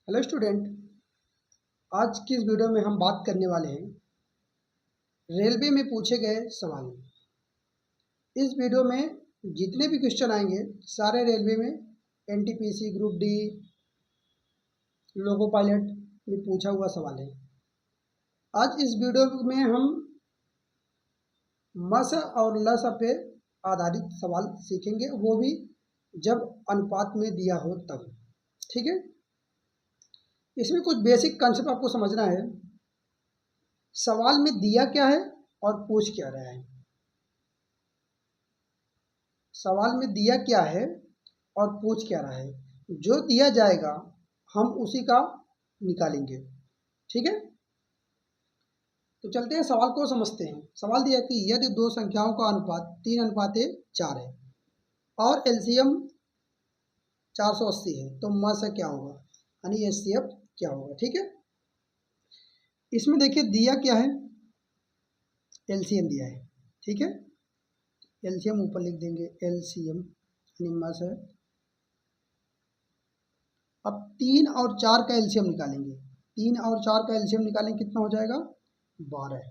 Hello student. आज की इस वीडियो में हम बात करने वाले हैं रेलवे में पूछे गए सवाल। इस वीडियो में जितने भी क्वेश्चन आएंगे सारे रेलवे में NTPC group D loco pilot में पूछा हुआ सवाल है। आज इस वीडियो में हम मस और लस पे आधारित सवाल सीखेंगे, वो भी जब अनुपात में दिया हो तब। ठीक है, इसमें कुछ बेसिक कंसेप्ट आपको समझना है। सवाल में दिया क्या है और पूछ क्या रहा है। सवाल में दिया क्या है और पूछ क्या रहा है। जो दिया जाएगा हम उसी का निकालेंगे। ठीक है, तो चलते हैं सवाल को समझते हैं। सवाल दिया कि यदि दो संख्याओं का अनुपात 3:4 है और एलसीएम 480 है तो मस क्या होगा, यानी एचसीएफ क्या होगा। ठीक है, इसमें देखिए दिया क्या है, एलसीएम दिया है। ठीक है, एलसीएम ऊपर लिख देंगे, एलसीएम यानी मस है। अब 3 और 4 का एलसीएम निकालेंगे। 3 और 4 का एलसीएम निकालेंगे, कितना हो जाएगा, 12।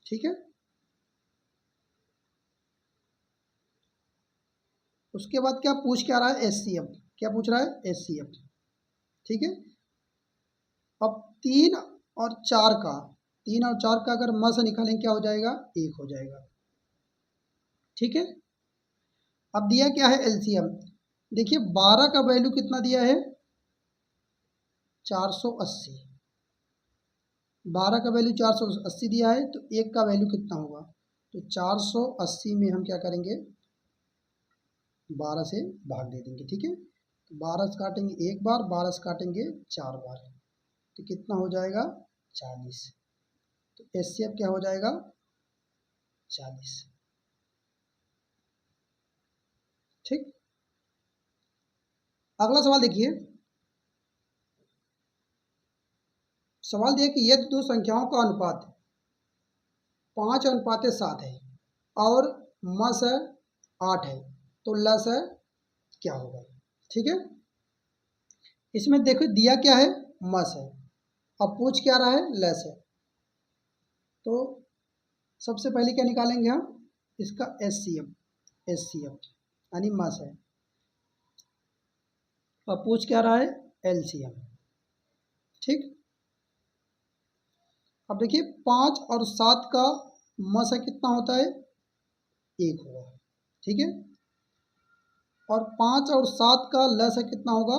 ठीक है, उसके बाद क्या पूछ क्या रहा है, एचसीएफ। क्या पूछ रहा है, एचसीएफ। ठीक है, अब 3 और 4 का 3 और 4 का अगर मस निकालेंगे क्या हो जाएगा, 1 हो जाएगा। ठीक है, अब दिया क्या है, एलसीएम। देखिए 12 का वैल्यू कितना दिया है, 480। 12 का वैल्यू 480 दिया है, तो 1 का वैल्यू कितना होगा, तो 480 में हम क्या करेंगे, 12 से भाग दे देंगे। ठीक है, तो 12 से काटेंगे 1 बार, 12 से काटेंगे 4 बार, तो कितना हो जाएगा, 40। तो एचसीएफ क्या हो जाएगा, 40। ठीक, अगला सवाल देखिए। सवाल दिया कि यदि दो संख्याओं का अनुपात 5:7 है और मस 8 है तो लस क्या होगा। ठीक है, इसमें देखो दिया क्या है, मस है, अब पूछ क्या रहा है, लस है। तो सबसे पहले क्या निकालेंगे हम, इसका एचसीएफ। एचसीएफ यानी मस है, अब पूछ क्या रहा है, एलसीएम। ठीक, अब देखिए 5 और 7 का मस कितना होता है, 1 होगा। ठीक है, और 5 और 7 का लस कितना होगा,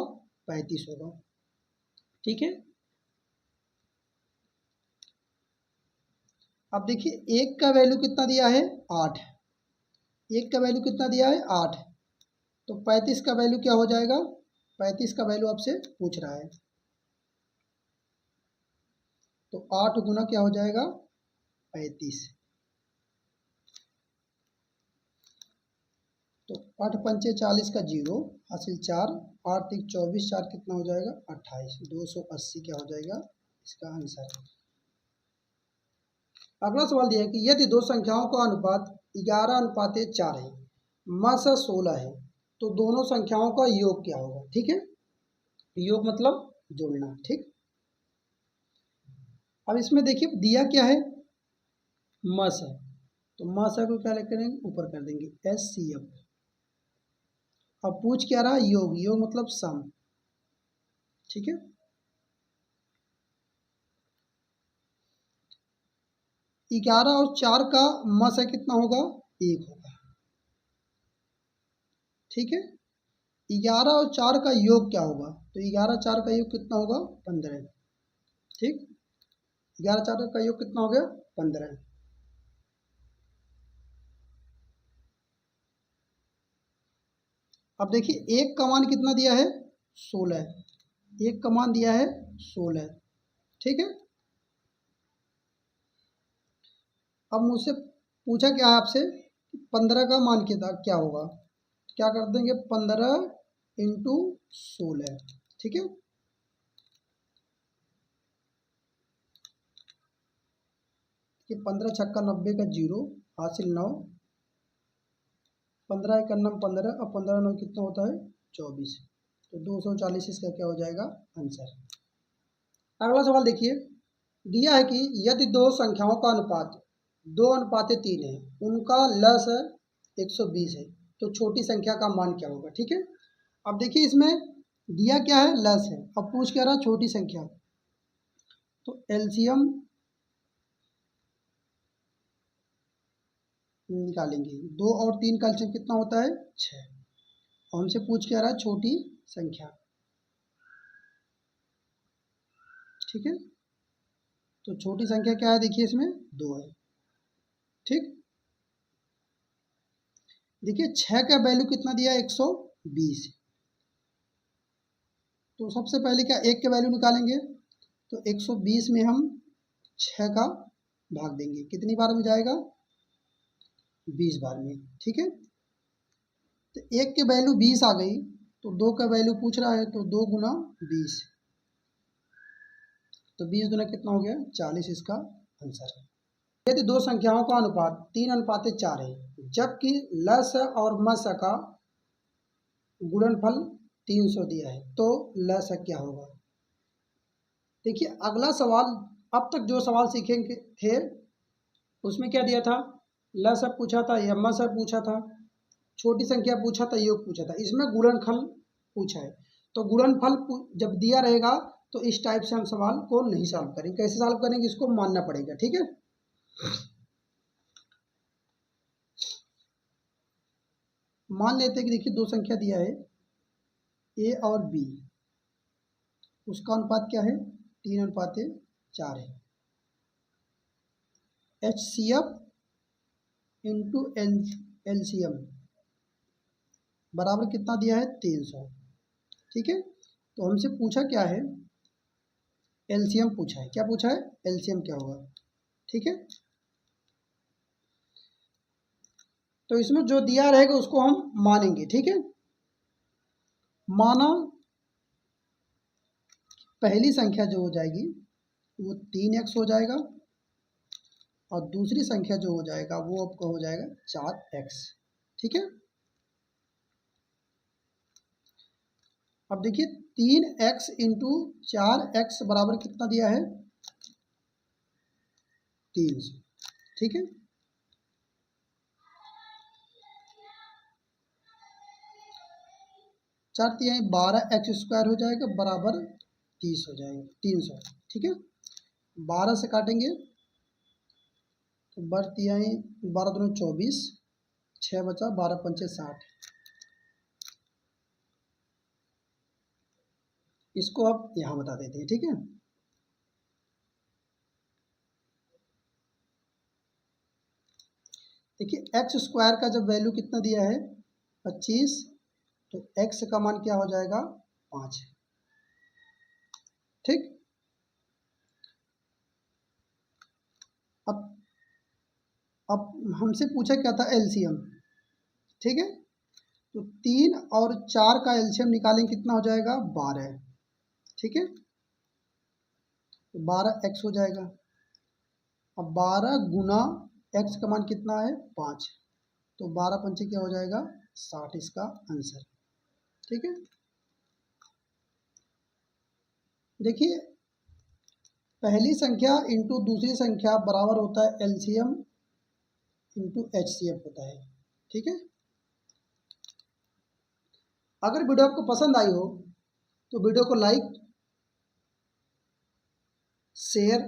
35 होगा। ठीक है, अब देखिए 1 का वैल्यू कितना दिया है, 8। 1 का वैल्यू कितना दिया है, 8। तो 35 का वैल्यू क्या हो जाएगा, 35 का वैल्यू आपसे पूछ रहा है, तो 8 गुना क्या हो जाएगा, 35। तो 8 पंचे 40 का 0 हासिल 4, 8 3 24, 4 कितना हो जाएगा, 28। 280 क्या हो जाएगा इसका आंसर। अगला सवाल दिया है कि यदि दो संख्याओं का अनुपात 11:4 है, मस 16 है, तो दोनों संख्याओं का योग क्या होगा। ठीक है, योग मतलब जोड़ना। ठीक, अब इसमें देखिए दिया क्या है, मस है, तो मस है को क्या करेंगे, ऊपर कर देंगे, एच सी एफ। अब पूछ क्या रहा, योग। योग मतलब सम। ठीक है, 11 और 4 का मस है कितना होगा, 1 होगा। ठीक है, 11 और 4 का योग क्या होगा, तो 11 4 का योग कितना होगा, 15। ठीक, 11 4 का योग कितना हो गया, 15। अब देखिए 1 का मान कितना दिया है, 16। 1 का मान दिया है 16। ठीक है, अब मुझसे पूछा क्या है आपसे, 15 का मान क्या होगा, क्या कर देंगे, 15 इंटू 16। ठीक है, कि 15 छक्का 90 का 0 हासिल 9, 15 1 9 15, अब 15 9 कितना होता है, 24। तो 240 इसका क्या हो जाएगा आंसर। अगला सवाल देखिए, दिया है कि यदि दो संख्याओं का अनुपात 2:3 है, उनका लस 120 है, तो छोटी संख्या का मान क्या होगा। ठीक है, अब देखिए इसमें दिया क्या है, लस है, अब पूछ क्या रहा छोटी संख्या, तो एलसीएम निकालेंगे। 2 और 3 का एलसीएम कितना होता है 6, और हमसे पूछ क्या रहा है छोटी संख्या। ठीक है, तो छोटी संख्या क्या है, देखिए इसमें 2 है। ठीक, देखिए 6 का वैल्यू कितना दिया है 120, तो सबसे पहले क्या 1 के वैल्यू निकालेंगे, तो 120 में हम 6 का भाग देंगे, कितनी बार में जाएगा 20 बार में। ठीक है, तो 1 के वैल्यू 20 आ गई, तो 2 का वैल्यू पूछ रहा है, तो 2 गुना 20, तो 20 गुना कितना हो गया 40, इसका आंसर है। यदि दो संख्याओं का अनुपात 3:4 है, जबकि लस और मस का गुणनफल 300 दिया है, तो लस क्या होगा। देखिए अगला सवाल, अब तक जो सवाल सीखेंगे थे उसमें क्या दिया था, लस पूछा था, मस पूछा था, छोटी संख्या पूछा था, योग पूछा था, इसमें गुणनफल पूछा है। तो गुणनफल जब दिया रहेगा तो इस टाइप से हम सवाल को नहीं सॉल्व करेंगे। कैसे सॉल्व करेंगे, इसको मानना पड़ेगा। ठीक है, मान लेते हैं कि देखिए दो संख्या दिया है ए और बी, उसका अनुपात क्या है 3:4 है। HCF इंटू LCM बराबर कितना दिया है 300। ठीक है, तो हमसे पूछा क्या है, LCM पूछा है। क्या पूछा है, LCM क्या होगा। ठीक है, तो इसमें जो दिया रहेगा उसको हम मानेंगे। ठीक है, माना पहली संख्या जो हो जाएगी वो 3x हो जाएगा, और दूसरी संख्या जो हो जाएगा वो आपका हो जाएगा 4x। ठीक है, अब देखिए 3x इंटू 4x बराबर कितना दिया है 300। ठीक है, चार तिहाई 12x² हो जाएगा बराबर 30 हो जाएगा 300। ठीक है, 12 से काटेंगे तो 12 तिहाई 12 दूनी 24, 6 बचा, 12 पंचे 60। इसको आप यहाँ बता देते हैं। ठीक है, देखिए x² का जब वैल्यू कितना दिया है 25, तो x का मान क्या हो जाएगा 5। ठीक, अब हमसे पूछा क्या था LCM। ठीक है, तो 3 और 4 का LCM निकालेंगे, कितना हो जाएगा 12। ठीक है, तो 12x हो जाएगा। अब 12 गुना x का मान कितना है 5, तो 12 पंचे क्या हो जाएगा 60, इसका आंसर। ठीक है, देखिए पहली संख्या इंटू दूसरी संख्या बराबर होता है LCM इंटू HCF होता है। ठीक है, अगर वीडियो आपको पसंद आई हो तो वीडियो को लाइक, शेयर